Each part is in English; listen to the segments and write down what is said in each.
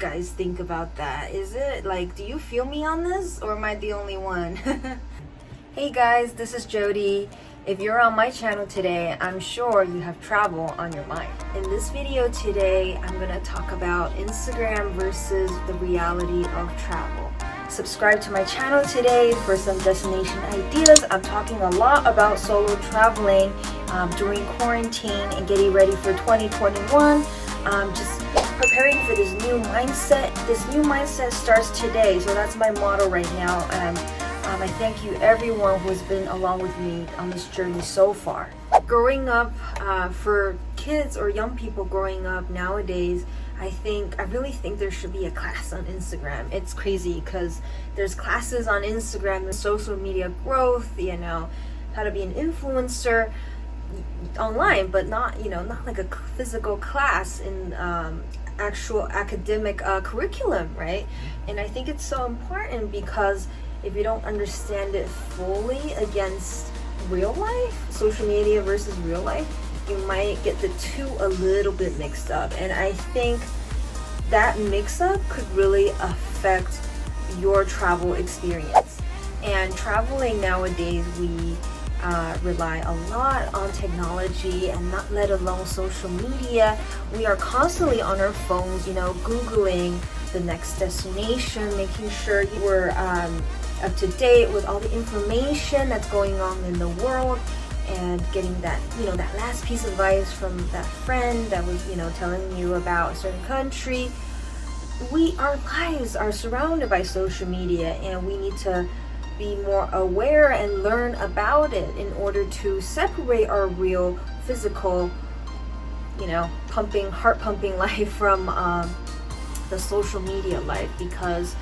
guys think about that? Is it like, do you feel me on this, or am I the only one? Hey guys, this is Jodie. If you're on my channel today, I'm sure you have travel on your mind. In this video today, I'm gonna talk about Instagram versus the reality of travel. Subscribe to my channel today for some destination ideas. I'm talking a lot about solo traveling during quarantine and getting ready for 2021. Just preparing for this new mindset. This new mindset starts today, so that's my motto right now. And I thank you everyone who has been along with me on this journey so far. Growing up, for kids or young people growing up nowadays, I really think there should be a class on Instagram. It's crazy because there's classes on Instagram, the social media growth, how to be an influencer online, but not like a physical class in actual academic curriculum, right? And I think it's so important because if you don't understand it fully against real life, social media versus real life, you might get the two a little bit mixed up. And I think that mix-up could really affect your travel experience. And traveling nowadays, we rely a lot on technology, and not let alone social media. We are constantly on our phones, Googling the next destination, making sure we're up to date with all the information that's going on in the world, and getting that that last piece of advice from that friend that was telling you about a certain country. Our lives are surrounded by social media, and we need to be more aware and learn about it in order to separate our real physical heart pumping life from the social media life, because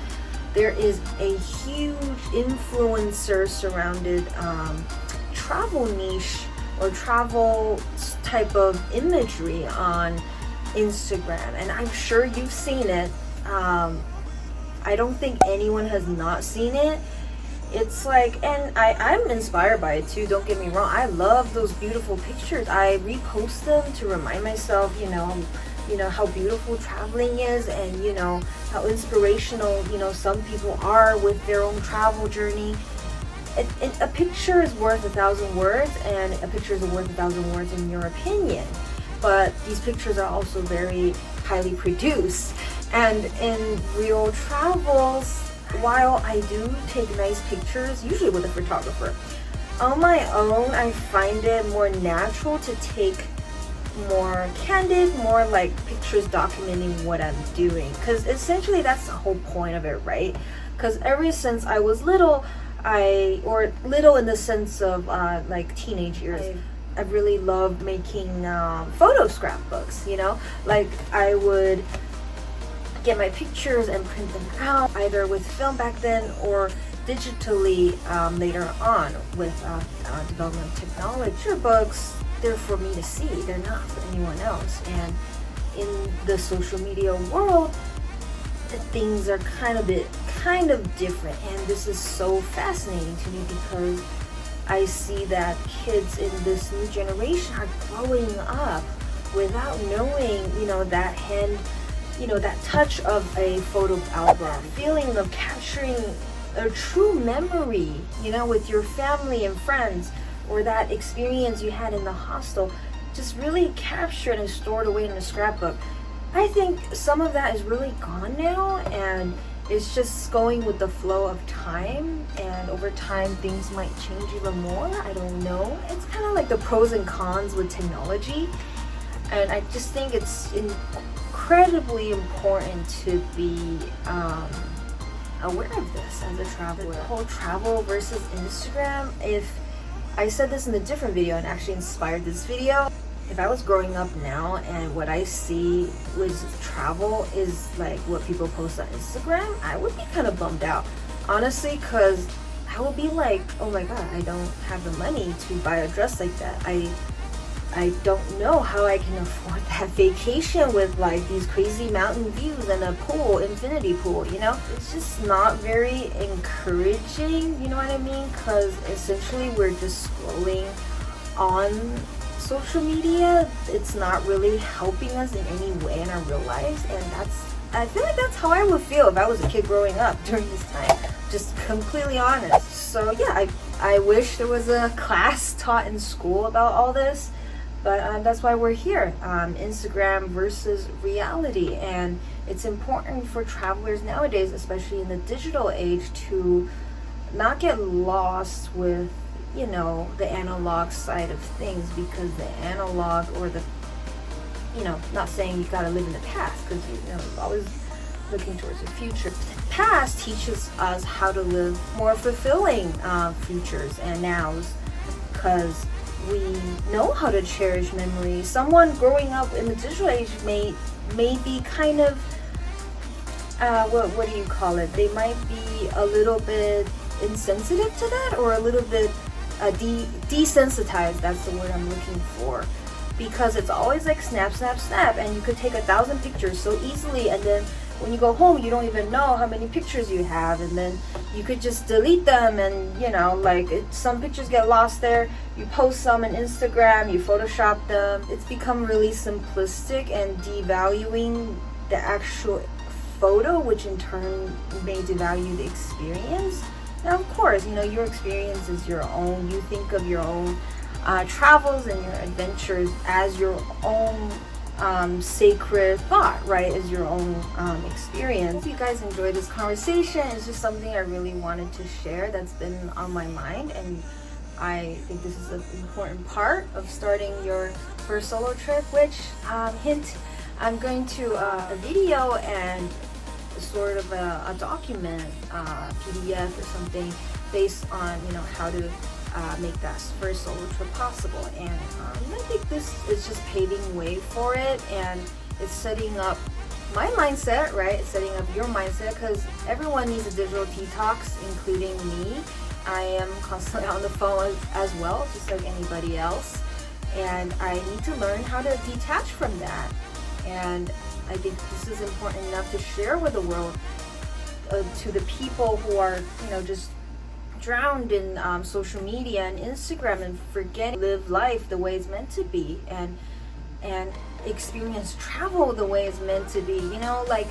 there is a huge influencer surrounded travel niche or travel type of imagery on Instagram, and I'm sure you've seen it. I don't think anyone has not seen it. It's like, and I'm inspired by it too, don't get me wrong. I love those beautiful pictures. I repost them to remind myself, how beautiful traveling is, and how inspirational some people are with their own travel journey. A picture is worth 1,000 words, and a picture is worth 1,000 words in your opinion. But these pictures are also very highly produced. And in real travels, while I do take nice pictures, usually with a photographer, on my own, I find it more natural to take more candid, more like pictures documenting what I'm doing, because essentially that's the whole point of it, right? Because ever since I was little, little in the sense of like teenage years, I really loved making photo scrapbooks. Like I would get my pictures and print them out, either with film back then or digitally later on with development of technology. Picture books, they're for me to see, they're not for anyone else. And in the social media world, things are kind of different, and this is so fascinating to me because I see that kids in this new generation are growing up without knowing that touch of a photo album, feeling of capturing a true memory, with your family and friends, or that experience you had in the hostel, just really captured and stored away in a scrapbook. I think some of that is really gone now, and it's just going with the flow of time, and over time things might change even more. I don't know. It's kind of like the pros and cons with technology, and I just think it's incredibly important to be aware of this as a traveler. The whole travel versus Instagram, if I said this in a different video and actually inspired this video, if I was growing up now and what I see with travel is like what people post on Instagram, I would be kind of bummed out, honestly, because I would be like, oh my god, I don't have the money to buy a dress like that. I don't know how I can afford that vacation with like these crazy mountain views and a pool, infinity pool, It's just not very encouraging, you know what I mean? Because essentially we're just scrolling on social media. It's not really helping us in any way in our real lives, and that's I feel like that's how I would feel if I was a kid growing up during this time. Just completely honest. So yeah, I wish there was a class taught in school about all this, but that's why we're here. Instagram versus reality, and it's important for travelers nowadays, especially in the digital age, to not get lost with, you know, the analog side of things, because the analog, or the, you know, not saying you gotta live in the past, because you know, always looking towards the future. The past teaches us how to live more fulfilling futures and nows, because we know how to cherish memories. Someone growing up in the digital age may be kind of what do you call it? They might be a little bit insensitive to that, or a little bit desensitized. That's the word I'm looking for, because it's always like snap, snap, snap, and you could take 1,000 pictures so easily, and then when you go home you don't even know how many pictures you have, and then you could just delete them, and you know, like some pictures get lost there. You post some on Instagram, you Photoshop them. It's become really simplistic and devaluing the actual photo, which in turn may devalue the experience. Now of course, you know, your experience is your own. You think of your own travels and your adventures as your own sacred thought, right? As your own experience. If you guys enjoyed this conversation, it's just something I really wanted to share that's been on my mind, and I think this is an important part of starting your first solo trip, which hint, I'm going to a video and sort of a document, PDF or something, based on, you know, how to make that first solo trip possible. And I think this is just paving way for it, and it's setting up my mindset, right? It's setting up your mindset, because everyone needs a digital detox, including me. I am constantly on the phone as well, just like anybody else, and I need to learn how to detach from that. And I think this is important enough to share with the world, to the people who are, you know, just drowned in social media and Instagram, and forget live life the way it's meant to be, and experience travel the way it's meant to be. You know, like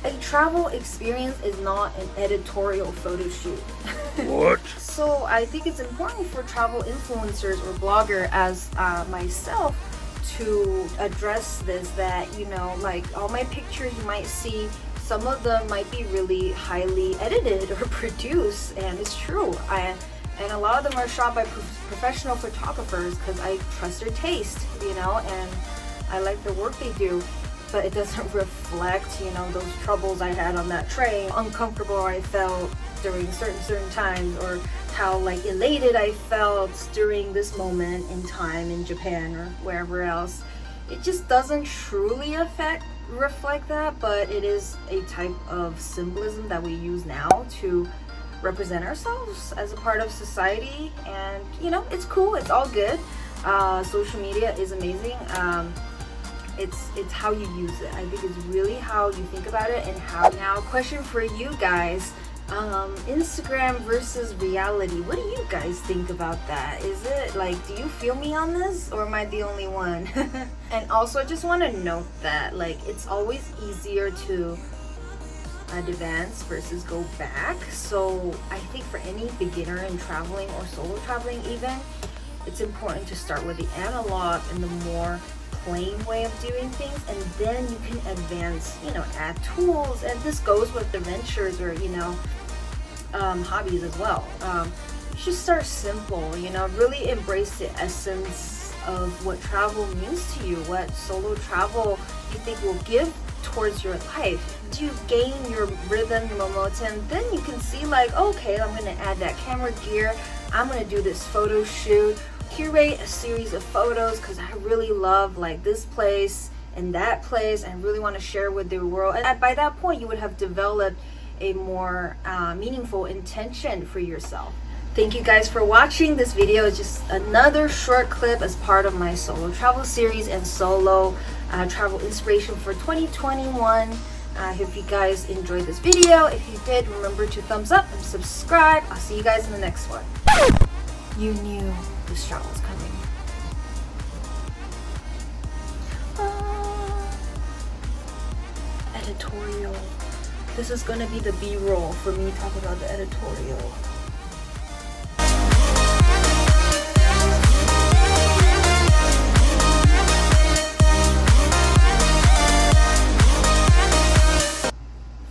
a travel experience is not an editorial photo shoot. What? So I think it's important for travel influencers or blogger as myself to address this, that, you know, like all my pictures you might see, some of them might be really highly edited or produced, and it's true. And a lot of them are shot by professional photographers, because I trust their taste, you know, and I like the work they do. But it doesn't reflect, you know, those troubles I had on that train, uncomfortable I felt during certain times, or how like elated I felt during this moment in time in Japan or wherever else. It just doesn't truly reflect that, but it is a type of symbolism that we use now to represent ourselves as a part of society. And you know, it's cool, it's all good. Social media is amazing. It's how you use it. I think it's really how you think about it, and how. Now, question for you guys, Instagram versus reality. What do you guys think about that? Is it like, do you feel me on this, or am I the only one? And also, I just want to note that like it's always easier to advance versus go back. So I think for any beginner in traveling, or solo traveling even, it's important to start with the analog and the more plain way of doing things, and then you can advance, you know, add tools. And this goes with adventures, or you know, hobbies as well. Just start simple, you know, really embrace the essence of what travel means to you, what solo travel you think will give towards your life. Do you gain your rhythm, your momentum, then you can see like, okay, I'm gonna add that camera gear, I'm gonna do this photo shoot, curate a series of photos because I really love like this place and that place, and really want to share with the world. And by that point, you would have developed a more meaningful intention for yourself. Thank you guys for watching. This video is just another short clip as part of my solo travel series and solo travel inspiration for 2021. I hope you guys enjoyed this video. If you did, remember to thumbs up and subscribe. I'll see you guys in the next one. You knew this shot was coming. Editorial. This is gonna be the B-roll for me talking about the editorial.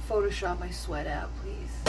Photoshop my sweat out, please.